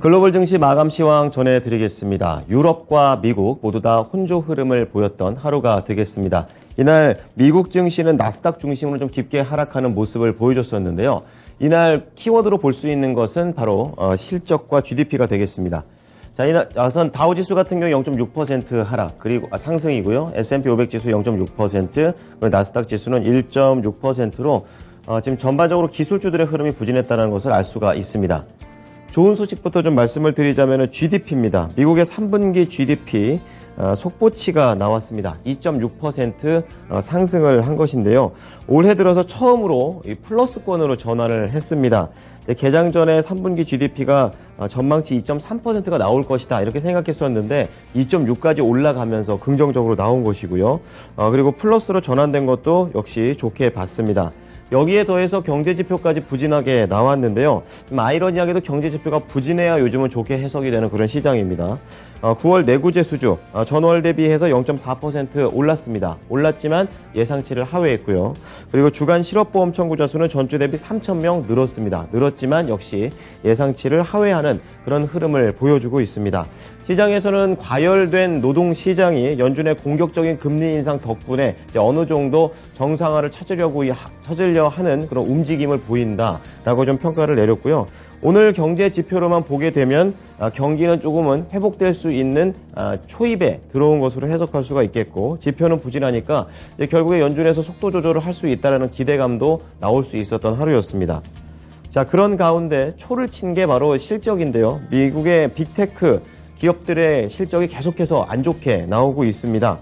글로벌 증시 마감 시황 전해드리겠습니다. 유럽과 미국 모두 다 혼조 흐름을 보였던 하루가 되겠습니다. 이날 미국 증시는 나스닥 중심으로 좀 깊게 하락하는 모습을 보여줬었는데요. 이날 키워드로 볼 수 있는 것은 바로 실적과 GDP가 되겠습니다. 자, 이날 우선 다우지수 같은 경우 0.6% 하락, 그리고 상승이고요. S&P 500 지수 0.6%, 그리고 나스닥 지수는 1.6%로 지금 전반적으로 기술주들의 흐름이 부진했다는 것을 알 수가 있습니다. 좋은 소식부터 좀 말씀을 드리자면 GDP입니다. 미국의 3분기 GDP 속보치가 나왔습니다. 2.6% 상승을 한 것인데요. 올해 들어서 처음으로 플러스권으로 전환을 했습니다. 개장 전에 3분기 GDP가 전망치 2.3%가 나올 것이다 이렇게 생각했었는데 2.6까지 올라가면서 긍정적으로 나온 것이고요. 그리고 플러스로 전환된 것도 역시 좋게 봤습니다. 여기에 더해서 경제지표까지 부진하게 나왔는데요. 좀 아이러니하게도 경제지표가 부진해야 요즘은 좋게 해석이 되는 그런 시장입니다. 9월 내구재 수주 전월 대비해서 0.4% 올랐습니다. 올랐지만 예상치를 하회했고요. 그리고 주간 실업보험 청구자 수는 전주 대비 3,000명 늘었습니다. 늘었지만 역시 예상치를 하회하는 그런 흐름을 보여주고 있습니다. 시장에서는 과열된 노동시장이 연준의 공격적인 금리 인상 덕분에 어느 정도 정상화를 찾으려 하는 그런 움직임을 보인다라고 좀 평가를 내렸고요. 오늘 경제 지표로만 보게 되면 경기는 조금은 회복될 수 있는 초입에 들어온 것으로 해석할 수가 있겠고, 지표는 부진하니까 결국에 연준에서 속도 조절을 할 수 있다는 기대감도 나올 수 있었던 하루였습니다. 자, 그런 가운데 초를 친 게 바로 실적인데요. 미국의 빅테크 기업들의 실적이 계속해서 안 좋게 나오고 있습니다.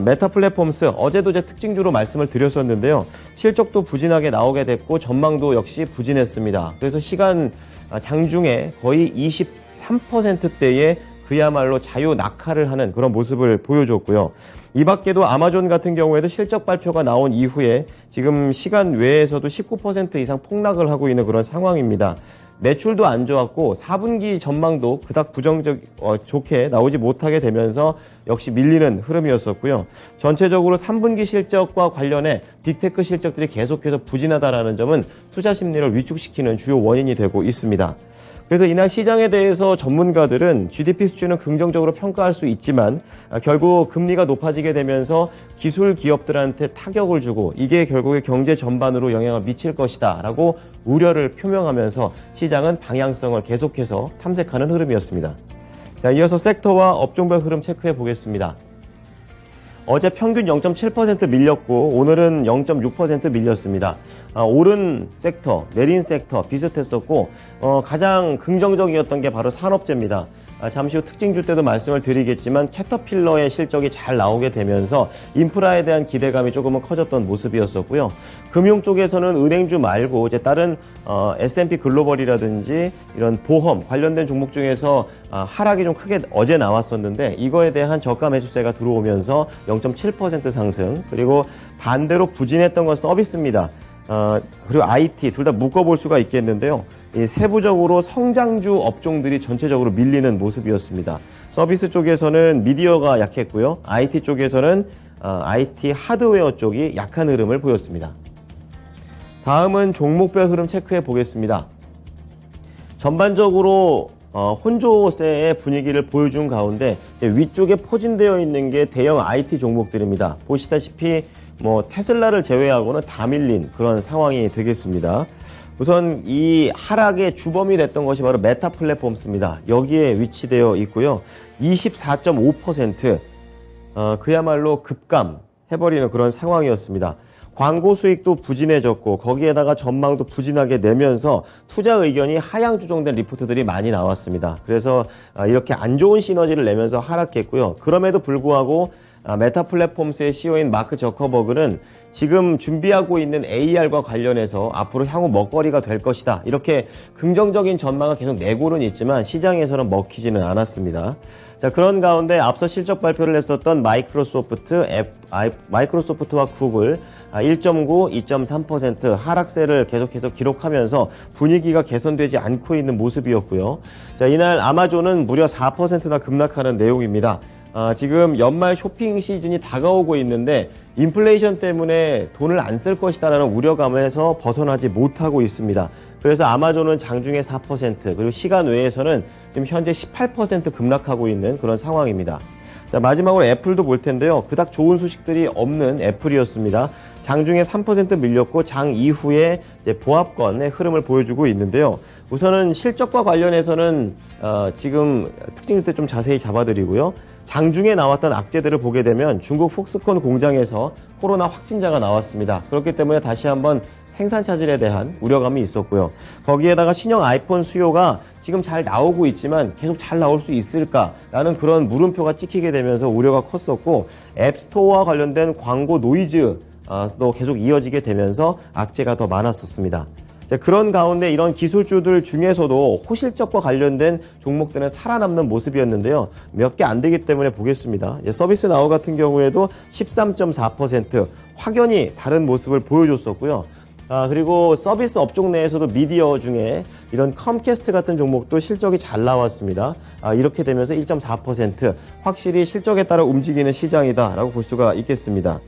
메타 플랫폼스 어제도 제 특징주로 말씀을 드렸었는데요. 실적도 부진하게 나오게 됐고 전망도 역시 부진했습니다. 그래서 시간 장중에 거의 23%대의 그야말로 자유 낙하를 하는 그런 모습을 보여줬고요. 이 밖에도 아마존 같은 경우에도 실적 발표가 나온 이후에 지금 시간 외에서도 19% 이상 폭락을 하고 있는 그런 상황입니다. 매출도 안 좋았고 4분기 전망도 그닥 좋게 나오지 못하게 되면서 역시 밀리는 흐름이었었고요. 전체적으로 3분기 실적과 관련해 빅테크 실적들이 계속해서 부진하다라는 점은 투자 심리를 위축시키는 주요 원인이 되고 있습니다. 그래서 이날 시장에 대해서 전문가들은 GDP 수준은 긍정적으로 평가할 수 있지만 결국 금리가 높아지게 되면서 기술 기업들한테 타격을 주고 이게 결국에 경제 전반으로 영향을 미칠 것이다 라고 우려를 표명하면서 시장은 방향성을 계속해서 탐색하는 흐름이었습니다. 자, 이어서 섹터와 업종별 흐름 체크해 보겠습니다. 어제 평균 0.7% 밀렸고 오늘은 0.6% 밀렸습니다. 오른 섹터, 내린 섹터 비슷했었고 가장 긍정적이었던 게 바로 산업재입니다. 잠시 후 특징주 때도 말씀을 드리겠지만 캐터필러의 실적이 잘 나오게 되면서 인프라에 대한 기대감이 조금은 커졌던 모습이었었고요. 금융 쪽에서는 은행주 말고 이제 다른 S&P 글로벌이라든지 이런 보험 관련된 종목 중에서 하락이 좀 크게 어제 나왔었는데 이거에 대한 저가 매수세가 들어오면서 0.7% 상승, 그리고 반대로 부진했던 건 서비스입니다. 그리고 IT 둘 다 묶어볼 수가 있겠는데요. 이 세부적으로 성장주 업종들이 전체적으로 밀리는 모습이었습니다. 서비스 쪽에서는 미디어가 약했고요. IT 쪽에서는 IT 하드웨어 쪽이 약한 흐름을 보였습니다. 다음은 종목별 흐름 체크해 보겠습니다. 전반적으로 혼조세의 분위기를 보여준 가운데 위쪽에 포진되어 있는 게 대형 IT 종목들입니다. 보시다시피 테슬라를 제외하고는 다 밀린 그런 상황이 되겠습니다. 우선 이 하락의 주범이 됐던 것이 바로 메타 플랫폼스입니다. 여기에 위치되어 있고요. 24.5% 그야말로 급감해버리는 그런 상황이었습니다. 광고 수익도 부진해졌고 거기에다가 전망도 부진하게 내면서 투자 의견이 하향 조정된 리포트들이 많이 나왔습니다. 그래서 이렇게 안 좋은 시너지를 내면서 하락했고요. 그럼에도 불구하고 메타 플랫폼스의 CEO인 마크 저커버그는 지금 준비하고 있는 AR과 관련해서 앞으로 향후 먹거리가 될 것이다, 이렇게 긍정적인 전망을 계속 내고는 있지만 시장에서는 먹히지는 않았습니다. 자, 그런 가운데 앞서 실적 발표를 했었던 마이크로소프트와 구글 1.9, 2.3% 하락세를 계속해서 기록하면서 분위기가 개선되지 않고 있는 모습이었고요. 자, 이날 아마존은 무려 4%나 급락하는 내용입니다. 지금 연말 쇼핑 시즌이 다가오고 있는데 인플레이션 때문에 돈을 안 쓸 것이다라는 우려감에서 벗어나지 못하고 있습니다. 그래서 아마존은 장중에 4% 그리고 시간 외에서는 지금 현재 18% 급락하고 있는 그런 상황입니다. 자, 마지막으로 애플도 볼 텐데요. 그닥 좋은 소식들이 없는 애플이었습니다. 장중에 3% 밀렸고 장 이후에 이제 보합권의 흐름을 보여주고 있는데요. 우선은 실적과 관련해서는 지금 특징일 때 좀 자세히 잡아드리고요. 장중에 나왔던 악재들을 보게 되면 중국 폭스콘 공장에서 코로나 확진자가 나왔습니다. 그렇기 때문에 다시 한번 생산 차질에 대한 우려감이 있었고요. 거기에다가 신형 아이폰 수요가 지금 잘 나오고 있지만 계속 잘 나올 수 있을까라는 그런 물음표가 찍히게 되면서 우려가 컸었고, 앱스토어와 관련된 광고 노이즈도 계속 이어지게 되면서 악재가 더 많았었습니다. 그런 가운데 이런 기술주들 중에서도 호실적과 관련된 종목들은 살아남는 모습이었는데요. 몇 개 안 되기 때문에 보겠습니다. 서비스나우 같은 경우에도 13.4% 확연히 다른 모습을 보여줬었고요. 그리고 서비스 업종 내에서도 미디어 중에 이런 컴캐스트 같은 종목도 실적이 잘 나왔습니다. 이렇게 되면서 1.4% 확실히 실적에 따라 움직이는 시장이다라고 볼 수가 있겠습니다.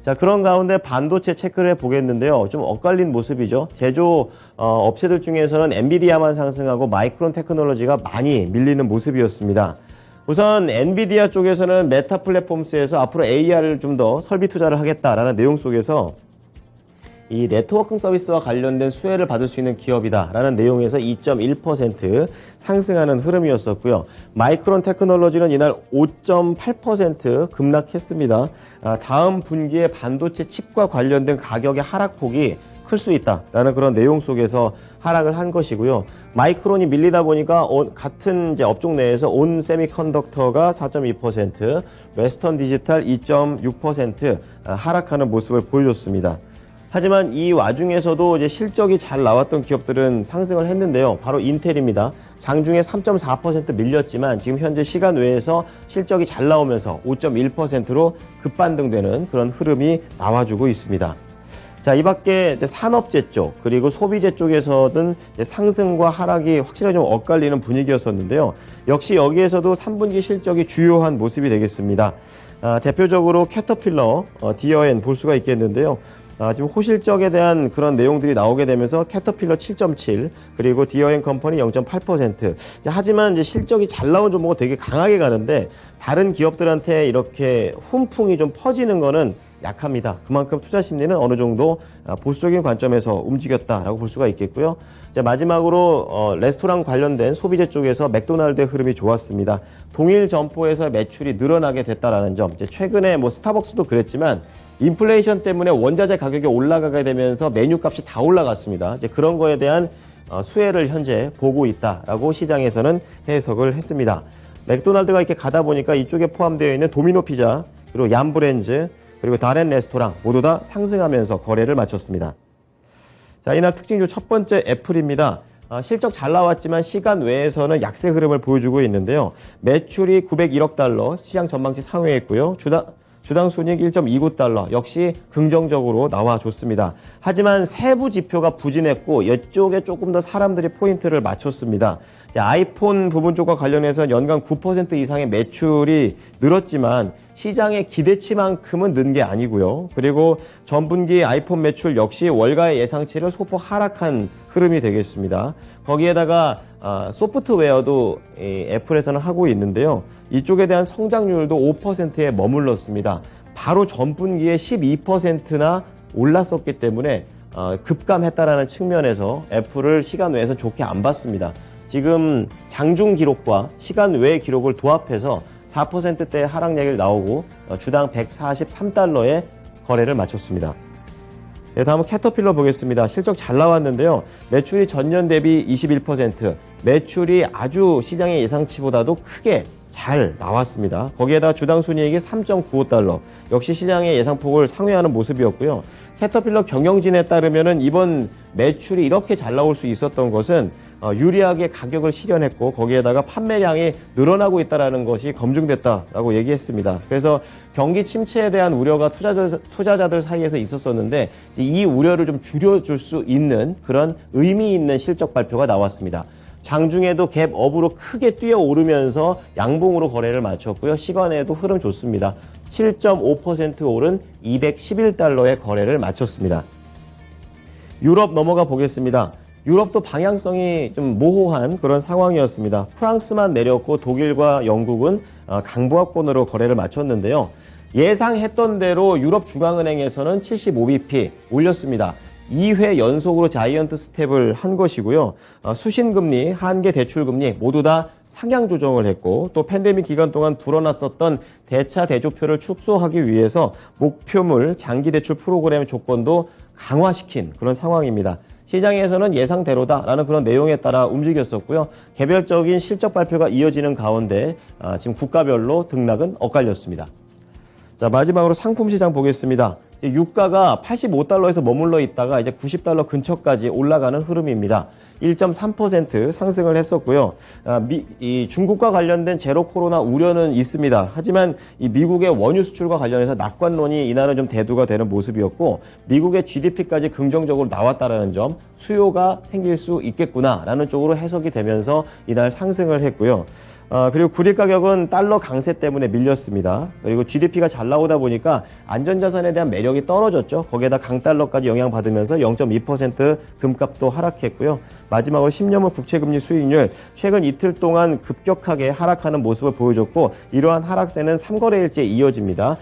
자, 그런 가운데 반도체 체크를 해보겠는데요. 좀 엇갈린 모습이죠. 제조 업체들 중에서는 엔비디아만 상승하고 마이크론 테크놀로지가 많이 밀리는 모습이었습니다. 우선 엔비디아 쪽에서는 메타 플랫폼스에서 앞으로 AR을 좀 더 설비 투자를 하겠다라는 내용 속에서 이 네트워킹 서비스와 관련된 수혜를 받을 수 있는 기업이다라는 내용에서 2.1% 상승하는 흐름이었었고요. 마이크론 테크놀로지는 이날 5.8% 급락했습니다. 다음 분기에 반도체 칩과 관련된 가격의 하락폭이 클 수 있다라는 그런 내용 속에서 하락을 한 것이고요. 마이크론이 밀리다 보니까 같은 이제 업종 내에서 온 세미컨덕터가 4.2%, 웨스턴 디지털 2.6% 하락하는 모습을 보여줬습니다. 하지만 이 와중에서도 이제 실적이 잘 나왔던 기업들은 상승을 했는데요. 바로 인텔입니다. 장중에 3.4% 밀렸지만 지금 현재 시간 외에서 실적이 잘 나오면서 5.1%로 급반등되는 그런 흐름이 나와주고 있습니다. 자, 이 밖에 이제 산업재 쪽 그리고 소비재 쪽에서는 상승과 하락이 확실하게 좀 엇갈리는 분위기였었는데요. 역시 여기에서도 3분기 실적이 주요한 모습이 되겠습니다. 대표적으로 캐터필러, 디어엔 볼 수가 있겠는데요. 지금 호실적에 대한 그런 내용들이 나오게 되면서 캐터필러 7.7 그리고 디어앤 컴퍼니 0.8%. 하지만 이제 실적이 잘 나온 종목은 되게 강하게 가는데 다른 기업들한테 이렇게 훈풍이 좀 퍼지는 거는 약합니다. 그만큼 투자 심리는 어느 정도 보수적인 관점에서 움직였다라고 볼 수가 있겠고요. 이제 마지막으로 레스토랑 관련된 소비재 쪽에서 맥도날드의 흐름이 좋았습니다. 동일 점포에서 매출이 늘어나게 됐다라는 점. 이제 최근에 뭐 스타벅스도 그랬지만 인플레이션 때문에 원자재 가격이 올라가게 되면서 메뉴값이 다 올라갔습니다. 이제 그런 거에 대한 수혜를 현재 보고 있다라고 시장에서는 해석을 했습니다. 맥도날드가 이렇게 가다 보니까 이쪽에 포함되어 있는 도미노 피자 그리고 얌브렌즈 그리고 다렌 레스토랑 모두 다 상승하면서 거래를 마쳤습니다. 자, 이날 특징주 첫 번째 애플입니다. 실적 잘 나왔지만 시간 외에서는 약세 흐름을 보여주고 있는데요. 매출이 901억 달러, 시장 전망치 상회했고요. 주당 순이익 1.29달러, 역시 긍정적으로 나와줬습니다. 하지만 세부 지표가 부진했고 이쪽에 조금 더 사람들이 포인트를 맞췄습니다. 아이폰 부분 쪽과 관련해서 연간 9% 이상의 매출이 늘었지만 시장의 기대치만큼은 는 게 아니고요. 그리고 전분기 아이폰 매출 역시 월가의 예상치를 소폭 하락한 흐름이 되겠습니다. 거기에다가 소프트웨어도 애플에서는 하고 있는데요. 이쪽에 대한 성장률도 5%에 머물렀습니다. 바로 전분기에 12%나 올랐었기 때문에 급감했다라는 측면에서 애플을 시간 외에서 좋게 안 봤습니다. 지금 장중 기록과 시간 외 기록을 도합해서 4%대 하락량이 나오고 주당 143달러에 거래를 마쳤습니다. 네, 다음은 캐터필러 보겠습니다. 실적 잘 나왔는데요. 매출이 전년 대비 21%, 매출이 아주 시장의 예상치보다도 크게 잘 나왔습니다. 거기에다 주당 순이익이 3.95달러, 역시 시장의 예상폭을 상회하는 모습이었고요. 캐터필러 경영진에 따르면은 이번 매출이 이렇게 잘 나올 수 있었던 것은 유리하게 가격을 실현했고 거기에다가 판매량이 늘어나고 있다는 것이 검증됐다라고 얘기했습니다. 그래서 경기 침체에 대한 우려가 투자자들 사이에서 있었었는데 이 우려를 좀 줄여줄 수 있는 그런 의미 있는 실적 발표가 나왔습니다. 장중에도 갭업으로 크게 뛰어오르면서 양봉으로 거래를 마쳤고요. 시간에도 흐름 좋습니다. 7.5% 오른 211달러의 거래를 마쳤습니다. 유럽 넘어가 보겠습니다. 유럽도 방향성이 좀 모호한 그런 상황이었습니다. 프랑스만 내렸고 독일과 영국은 강보합권으로 거래를 마쳤는데요. 예상했던 대로 유럽 중앙은행에서는 75bp 올렸습니다. 2회 연속으로 자이언트 스텝을 한 것이고요. 수신금리, 한계 대출금리 모두 다 상향 조정을 했고 또 팬데믹 기간 동안 불어났었던 대차 대조표를 축소하기 위해서 목표물 장기 대출 프로그램 조건도 강화시킨 그런 상황입니다. 시장에서는 예상대로다라는 그런 내용에 따라 움직였었고요. 개별적인 실적 발표가 이어지는 가운데 지금 국가별로 등락은 엇갈렸습니다. 자, 마지막으로 상품 시장 보겠습니다. 유가가 85달러에서 머물러 있다가 이제 90달러 근처까지 올라가는 흐름입니다. 1.3% 상승을 했었고요. 이 중국과 관련된 제로 코로나 우려는 있습니다. 하지만 이 미국의 원유 수출과 관련해서 낙관론이 이날은 좀 대두가 되는 모습이었고 미국의 GDP까지 긍정적으로 나왔다라는 점, 수요가 생길 수 있겠구나라는 쪽으로 해석이 되면서 이날 상승을 했고요. 그리고 구리 가격은 달러 강세 때문에 밀렸습니다. 그리고 GDP가 잘 나오다 보니까 안전자산에 대한 매력이 떨어졌죠. 거기에다 강달러까지 영향받으면서 0.2% 금값도 하락했고요. 마지막으로 10년물 국채금리 수익률 최근 이틀 동안 급격하게 하락하는 모습을 보여줬고 이러한 하락세는 3거래일째 이어집니다.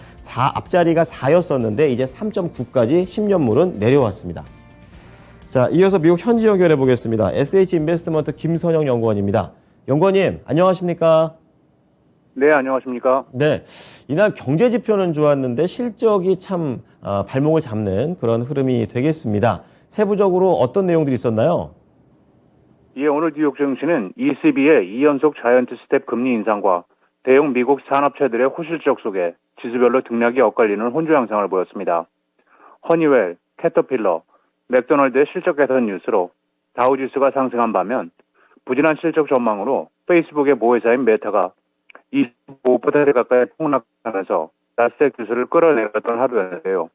앞자리가 4였었는데 이제 3.9까지 10년물은 내려왔습니다. 자, 이어서 미국 현지 연결해 보겠습니다. SH인베스트먼트 김선영 연구원입니다. 연구원님, 안녕하십니까? 네, 안녕하십니까? 네, 이날 경제 지표는 좋았는데 실적이 참 발목을 잡는 그런 흐름이 되겠습니다. 세부적으로 어떤 내용들이 있었나요? 예, 오늘 뉴욕 증시는 ECB의 2연속 자이언트 스텝 금리 인상과 대형 미국 산업체들의 호실적 속에 지수별로 등락이 엇갈리는 혼조 양상을 보였습니다. 허니웰, 캐터필러, 맥도널드의 실적 개선 뉴스로 다우지수가 상승한 반면 부진한 실적 전망으로 페이스북의 모회사인 메타가 25% 가까이 폭락하면서 나스닥 지수를 끌어내렸던 하루였는데요.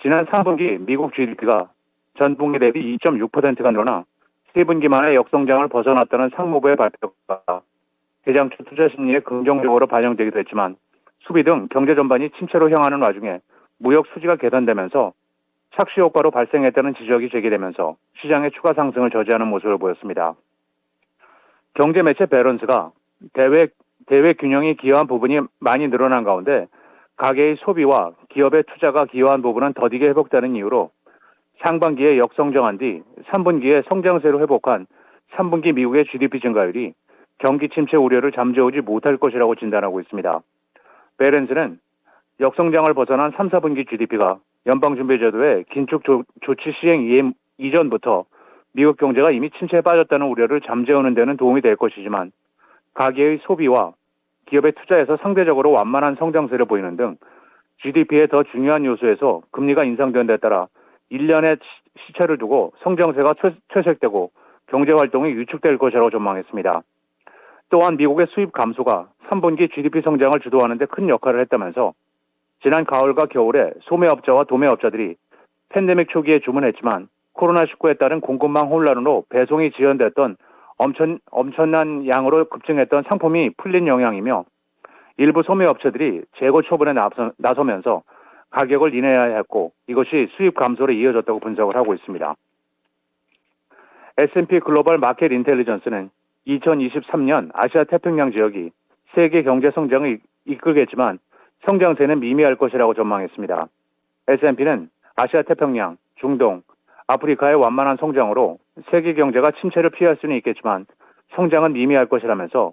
지난 3분기 미국 GDP가 전분기 대비 2.6%가 늘어나 3분기 만에 역성장을 벗어났다는 상무부의 발표가 대장주 투자 심리에 긍정적으로 반영되기도 했지만 수비 등 경제 전반이 침체로 향하는 와중에 무역 수지가 개선되면서 착시 효과로 발생했다는 지적이 제기되면서 시장의 추가 상승을 저지하는 모습을 보였습니다. 경제 매체 밸런스가 대외 균형이 기여한 부분이 많이 늘어난 가운데 가계의 소비와 기업의 투자가 기여한 부분은 더디게 회복되는 이유로 상반기에 역성장한 뒤 3분기에 성장세로 회복한 3분기 미국의 GDP 증가율이 경기 침체 우려를 잠재우지 못할 것이라고 진단하고 있습니다. 밸런스는 역성장을 벗어난 3, 4분기 GDP가 연방준비제도의 긴축 조치 시행 이전부터 미국 경제가 이미 침체에 빠졌다는 우려를 잠재우는 데는 도움이 될 것이지만 가계의 소비와 기업의 투자에서 상대적으로 완만한 성장세를 보이는 등 GDP의 더 중요한 요소에서 금리가 인상된 데 따라 1년의 시차를 두고 성장세가 퇴색되고 경제활동이 위축될 것이라고 전망했습니다. 또한 미국의 수입 감소가 3분기 GDP 성장을 주도하는 데 큰 역할을 했다면서 지난 가을과 겨울에 소매업자와 도매업자들이 팬데믹 초기에 주문했지만 코로나19에 따른 공급망 혼란으로 배송이 지연됐던 엄청난 양으로 급증했던 상품이 풀린 영향이며 일부 소매업체들이 재고 처분에 나서면서 가격을 인하해야 했고 이것이 수입 감소로 이어졌다고 분석을 하고 있습니다. S&P 글로벌 마켓 인텔리전스는 2023년 아시아 태평양 지역이 세계 경제 성장을 이끌겠지만 성장세는 미미할 것이라고 전망했습니다. S&P는 아시아 태평양, 중동, 아프리카의 완만한 성장으로 세계 경제가 침체를 피할 수는 있겠지만 성장은 미미할 것이라면서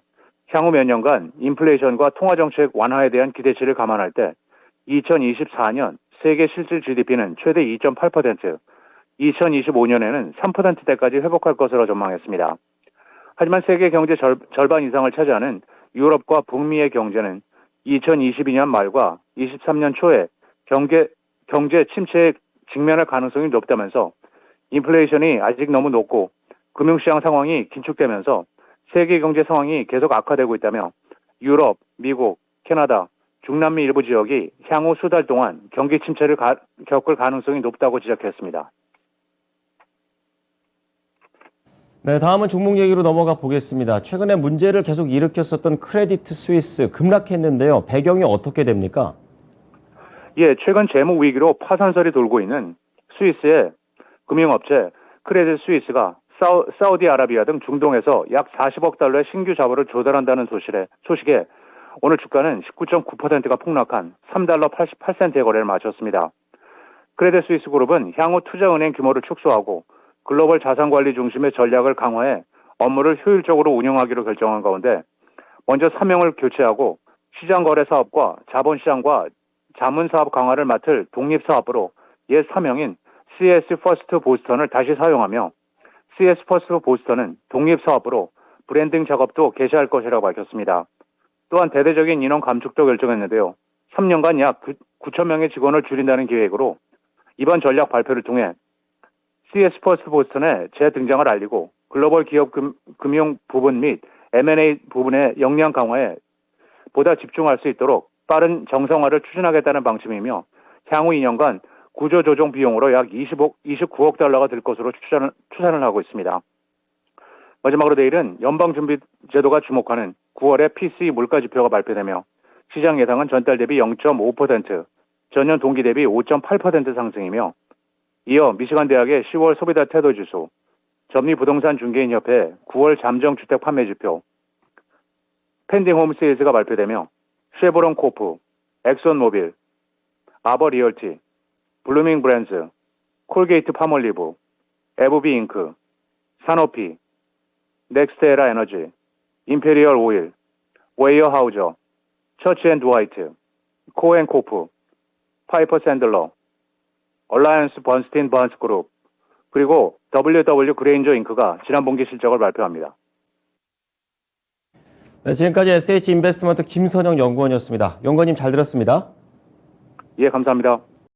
향후 몇 년간 인플레이션과 통화정책 완화에 대한 기대치를 감안할 때 2024년 세계 실질 GDP는 최대 2.8%, 2025년에는 3%대까지 회복할 것으로 전망했습니다. 하지만 세계 경제 절반 이상을 차지하는 유럽과 북미의 경제는 2022년 말과 23년 초에 경제 침체에 직면할 가능성이 높다면서 인플레이션이 아직 너무 높고 금융시장 상황이 긴축되면서 세계 경제 상황이 계속 악화되고 있다며 유럽, 미국, 캐나다, 중남미 일부 지역이 향후 수달 동안 경기 침체를 겪을 가능성이 높다고 지적했습니다. 네, 다음은 종목 얘기로 넘어가 보겠습니다. 최근에 문제를 계속 일으켰었던 크레디트 스위스 급락했는데요. 배경이 어떻게 됩니까? 예, 최근 재무 위기로 파산설이 돌고 있는 스위스의 금융업체 크레딧 스위스가 사우디아라비아 등 중동에서 약 40억 달러의 신규 자본을 조달한다는 소식에 오늘 주가는 19.9%가 폭락한 3달러 88센트의 거래를 마쳤습니다. 크레딧 스위스 그룹은 향후 투자은행 규모를 축소하고 글로벌 자산관리 중심의 전략을 강화해 업무를 효율적으로 운영하기로 결정한 가운데 먼저 사명을 교체하고 시장거래 사업과 자본시장과 자문사업 강화를 맡을 독립사업부로 옛 사명인 CS 퍼스트 보스턴을 다시 사용하며 CS 퍼스트 보스턴은 독립사업부로 브랜딩 작업도 개시할 것이라고 밝혔습니다. 또한 대대적인 인원 감축도 결정했는데요. 3년간 약 9천 명의 직원을 줄인다는 계획으로 이번 전략 발표를 통해 CS 퍼스트 보스턴의 재등장을 알리고 글로벌 기업 금융 부분 및 M&A 부분의 역량 강화에 보다 집중할 수 있도록 빠른 정상화를 추진하겠다는 방침이며 향후 2년간 구조 조정 비용으로 약 29억 달러가 들 것으로 추산을 하고 있습니다. 마지막으로 내일은 연방준비제도가 주목하는 9월의 PCE 물가지표가 발표되며 시장 예상은 전달 대비 0.5%, 전년 동기 대비 5.8% 상승이며 이어 미시간 대학의 10월 소비자 태도지수, 점리부동산중개인협회 9월 잠정주택 판매지표, 펜딩홈 세일즈가 발표되며 쉐보론 코프, 엑손모빌, 아버리얼티, 블루밍 브랜즈, 콜게이트 파멀리브, 에브비 잉크, 사노피, 넥스테라 에너지, 임페리얼 오일, 웨이어하우저, 처치앤드와이트, 코앤코프, 파이퍼 샌들러, 얼라이언스 번스틴 번스그룹, 그리고 WW 그레인저 잉크가 지난 분기 실적을 발표합니다. 네, 지금까지 SH 인베스트먼트 김선영 연구원이었습니다. 연구원님 잘 들었습니다. 예, 감사합니다.